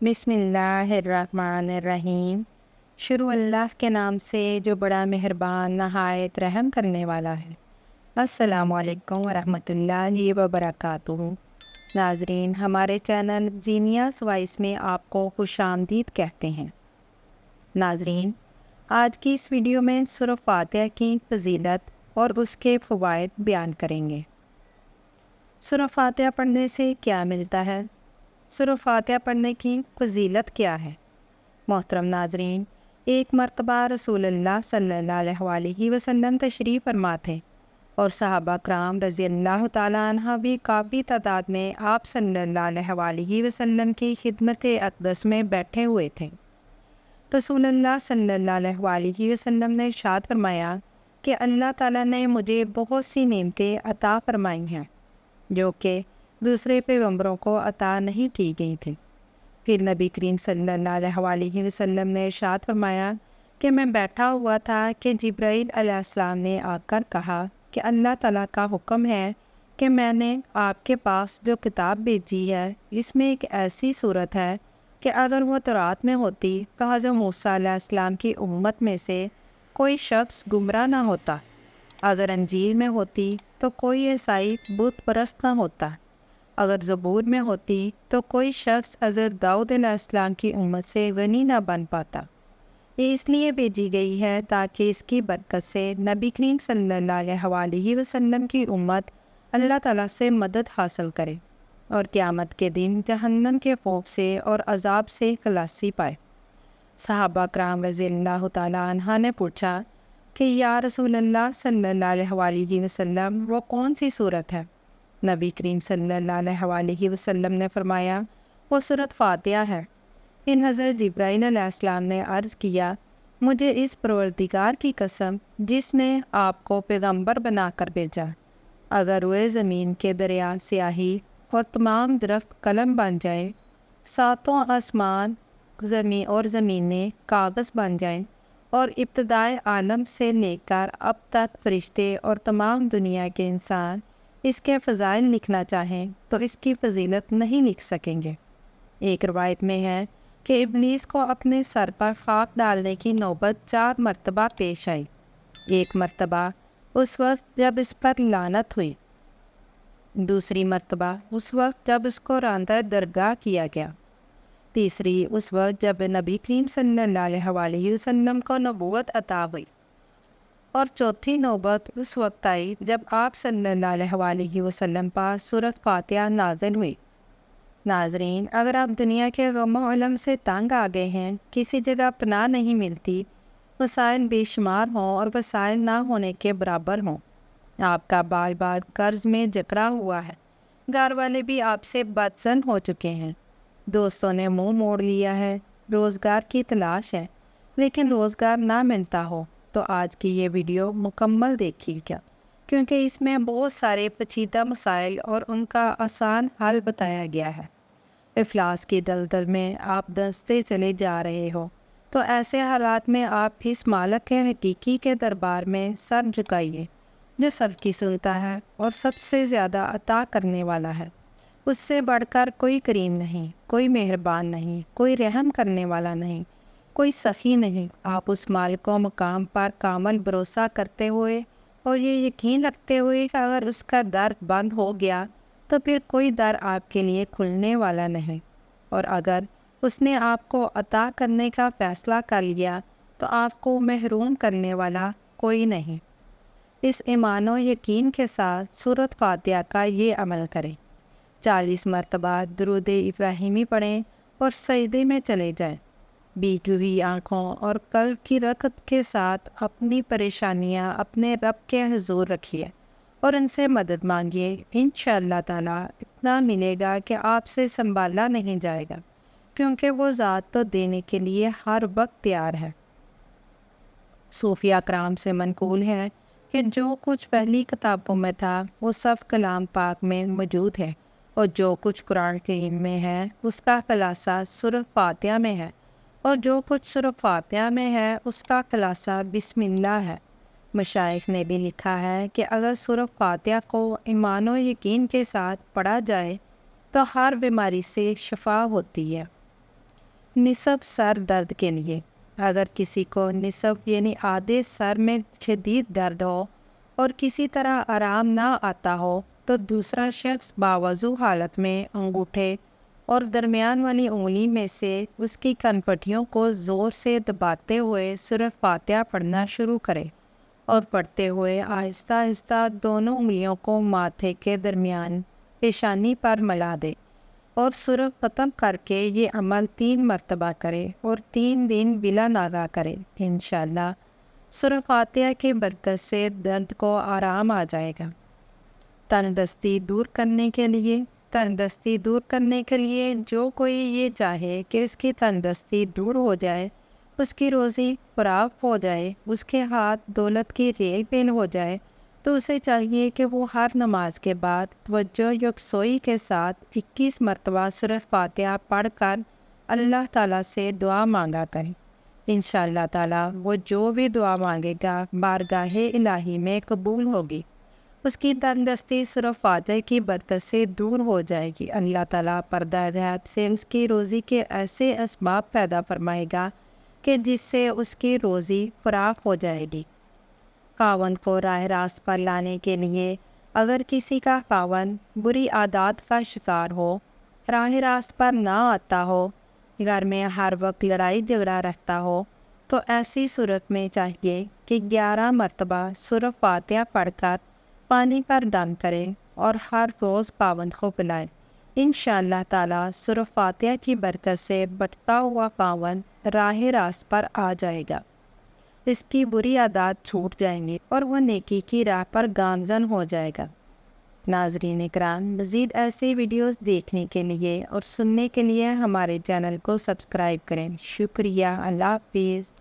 بسم اللہ الرحمن الرحیم۔ شروع اللہ کے نام سے جو بڑا مہربان نہایت رحم کرنے والا ہے۔ السلام علیکم ورحمۃ اللہ وبرکاتہ۔ ناظرین، ہمارے چینل زینیاز وائس میں آپ کو خوش آمدید کہتے ہیں۔ ناظرین، آج کی اس ویڈیو میں سورہ فاتحہ کی فضیلت اور اس کے فوائد بیان کریں گے۔ سورہ فاتحہ پڑھنے سے کیا ملتا ہے؟ سورہ فاتحہ پڑھنے کی فضیلت کیا ہے؟ محترم ناظرین، ایک مرتبہ رسول اللہ صلی اللہ علیہ وسلم تشریف فرما تھے اور صحابہ کرام رضی اللہ تعالیٰ عنہ بھی کافی تعداد میں آپ صلی اللہ علیہ وسلم کی خدمت اقدس میں بیٹھے ہوئے تھے۔ رسول اللہ صلی اللہ علیہ وسلم نے ارشاد فرمایا کہ اللہ تعالیٰ نے مجھے بہت سی نعمتیں عطا فرمائی ہیں جو کہ دوسرے پیغمبروں کو عطا نہیں کی گئی تھی۔ پھر نبی کریم صلی اللہ علیہ وسلم نے ارشاد فرمایا کہ میں بیٹھا ہوا تھا کہ جبرائیل علیہ السلام نے آ کر کہا کہ اللہ تعالیٰ کا حکم ہے کہ میں نے آپ کے پاس جو کتاب بھیجی ہے اس میں ایک ایسی صورت ہے کہ اگر وہ تورات میں ہوتی تو حضرت موسیٰ علیہ السلام کی امت میں سے کوئی شخص گمراہ نہ ہوتا، اگر انجیل میں ہوتی تو کوئی عیسائی بت پرست نہ ہوتا، اگر زبور میں ہوتی تو کوئی شخص حضرت داؤد علیہ السلام کی امت سے غنی نہ بن پاتا۔ یہ اس لیے بھیجی گئی ہے تاکہ اس کی برکت سے نبی کریم صلی اللہ علیہ وسلم کی امت اللہ تعالیٰ سے مدد حاصل کرے اور قیامت کے دن جہنم کے خوف سے اور عذاب سے خلاصی پائے۔ صحابہ کرام رضی اللہ تعالیٰ عنہ نے پوچھا کہ یا رسول اللہ صلی اللہ علیہ وسلم، وہ کون سی صورت ہے؟ نبی کریم صلی اللہ علیہ وسلم نے فرمایا وہ سورۃ فاتحہ ہے۔ پھر حضرت جبرائیل علیہ السلام نے عرض کیا، مجھے اس پروردگار کی قسم جس نے آپ کو پیغمبر بنا کر بھیجا، اگر روئے زمین کے دریا سیاہی اور تمام درخت قلم بن جائیں، ساتوں آسمان زمینیں کاغذ بن جائیں اور ابتدائے عالم سے لے کر اب تک فرشتے اور تمام دنیا کے انسان اس کے فضائل لکھنا چاہیں تو اس کی فضیلت نہیں لکھ سکیں گے۔ ایک روایت میں ہے کہ ابلیس کو اپنے سر پر خاک ڈالنے کی نوبت 4 مرتبہ پیش آئی۔ ایک مرتبہ اس وقت جب اس پر لعنت ہوئی، دوسری مرتبہ اس وقت جب اس کو راندہ درگاہ کیا گیا، تیسری اس وقت جب نبی کریم صلی اللہ علیہ وسلم کو نبوت عطا ہوئی، اور چوتھی نوبت اس وقت آئی جب آپ صلی اللہ علیہ وسلم پر سورۃ فاتحہ نازل ہوئی۔ ناظرین، اگر آپ دنیا کے غم و علم سے تنگ آ گئے ہیں، کسی جگہ پناہ نہیں ملتی، وسائل بے شمار ہوں اور وسائل نہ ہونے کے برابر ہوں، آپ کا بال بال قرض میں جکڑا ہوا ہے، گھر والے بھی آپ سے بدظن ہو چکے ہیں، دوستوں نے منہ موڑ لیا ہے، روزگار کی تلاش ہے لیکن روزگار نہ ملتا ہو، تو آج کی یہ ویڈیو مکمل دیکھیے گا، کیونکہ اس میں بہت سارے پیچیدہ مسائل اور ان کا آسان حل بتایا گیا ہے۔ افلاس کی دلدل میں آپ دھنستے چلے جا رہے ہو تو ایسے حالات میں آپ اس مالک حقیقی کے دربار میں سر جھکائیے جو سب کی سنتا ہے اور سب سے زیادہ عطا کرنے والا ہے۔ اس سے بڑھ کر کوئی کریم نہیں، کوئی مہربان نہیں، کوئی رحم کرنے والا نہیں، کوئی سخی نہیں۔ آپ اس مالک و مقام پر کامل بھروسہ کرتے ہوئے اور یہ یقین رکھتے ہوئے کہ اگر اس کا در بند ہو گیا تو پھر کوئی در آپ کے لیے کھلنے والا نہیں، اور اگر اس نے آپ کو عطا کرنے کا فیصلہ کر لیا تو آپ کو محروم کرنے والا کوئی نہیں۔ اس ایمان و یقین کے ساتھ سورۃ فاتحہ کا یہ عمل کریں، 40 مرتبہ درود ابراہیمی پڑھیں اور سجدے میں چلے جائیں، بھیگی ہوئی آنکھوں اور قلب کی رغبت کے ساتھ اپنی پریشانیاں اپنے رب کے حضور رکھیے اور ان سے مدد مانگیے۔ انشاءاللہ تعالیٰ اتنا ملے گا کہ آپ سے سنبھالا نہیں جائے گا، کیونکہ وہ ذات تو دینے کے لیے ہر وقت تیار ہے۔ صوفیہ کرام سے منقول ہے کہ جو کچھ پہلی کتابوں میں تھا وہ سب کلام پاک میں موجود ہے، اور جو کچھ قرآن کریم میں ہے اس کا خلاصہ سورۃ فاتحہ میں ہے، اور جو کچھ سورۃ فاتحہ میں ہے اس کا خلاصہ بسم اللہ ہے۔ مشائخ نے بھی لکھا ہے کہ اگر سورۃ فاتحہ کو ایمان و یقین کے ساتھ پڑھا جائے تو ہر بیماری سے شفا ہوتی ہے۔ نصف سر درد کے لیے اگر کسی کو نصف یعنی آدھے سر میں شدید درد ہو اور کسی طرح آرام نہ آتا ہو تو دوسرا شخص باوضو حالت میں انگوٹھے اور درمیان والی انگلی میں سے اس کی کنپٹیوں کو زور سے دباتے ہوئے سورہ فاتحہ پڑھنا شروع کرے اور پڑھتے ہوئے آہستہ آہستہ دونوں انگلیوں کو ماتھے کے درمیان پیشانی پر ملا دے اور سورہ ختم کر کے یہ عمل 3 مرتبہ کرے اور 3 دن بلا ناغہ کرے۔ انشاءاللہ سورہ فاتحہ کی برکت سے درد کو آرام آ جائے گا۔ تندرستی دور کرنے کے لیے جو کوئی یہ چاہے کہ اس کی تندرستی دور ہو جائے، اس کی روزی فراخ ہو جائے، اس کے ہاتھ دولت کی ریل پیل ہو جائے، تو اسے چاہیے کہ وہ ہر نماز کے بعد توجہ یکسوئی کے ساتھ 21 مرتبہ سورہ فاتحہ پڑھ کر اللہ تعالیٰ سے دعا مانگا کرے۔ انشاءاللہ تعالیٰ وہ جو بھی دعا مانگے گا بارگاہ الہی میں قبول ہوگی۔ اس کی تندرستی سورہ فاتحہ کی برکت سے دور ہو جائے گی۔ اللہ تعالیٰ پردہ غیب سے اس کی روزی کے ایسے اسباب پیدا فرمائے گا کہ جس سے اس کی روزی فراخ ہو جائے گی۔ خاوند کو راہ راست پر لانے کے لیے اگر کسی کا خاوند بری عادات کا شکار ہو، راہ راست پر نہ آتا ہو، گھر میں ہر وقت لڑائی جھگڑا رہتا ہو، تو ایسی صورت میں چاہیے کہ 11 مرتبہ سورہ فاتحہ پڑھ کر پانی پر دم کرے اور ہر روز خاوند کو پلائے۔ انشاءاللہ تعالیٰ سورہ فاتحہ کی برکت سے بھٹکا ہوا خاوند راہ راست پر آ جائے گا، اس کی بری عادات چھوٹ جائیں گی اور وہ نیکی کی راہ پر گامزن ہو جائے گا۔ ناظرین اکرام، مزید ایسی ویڈیوز دیکھنے کے لیے اور سننے کے لیے ہمارے چینل کو سبسکرائب کریں۔ شکریہ۔ اللہ حافظ۔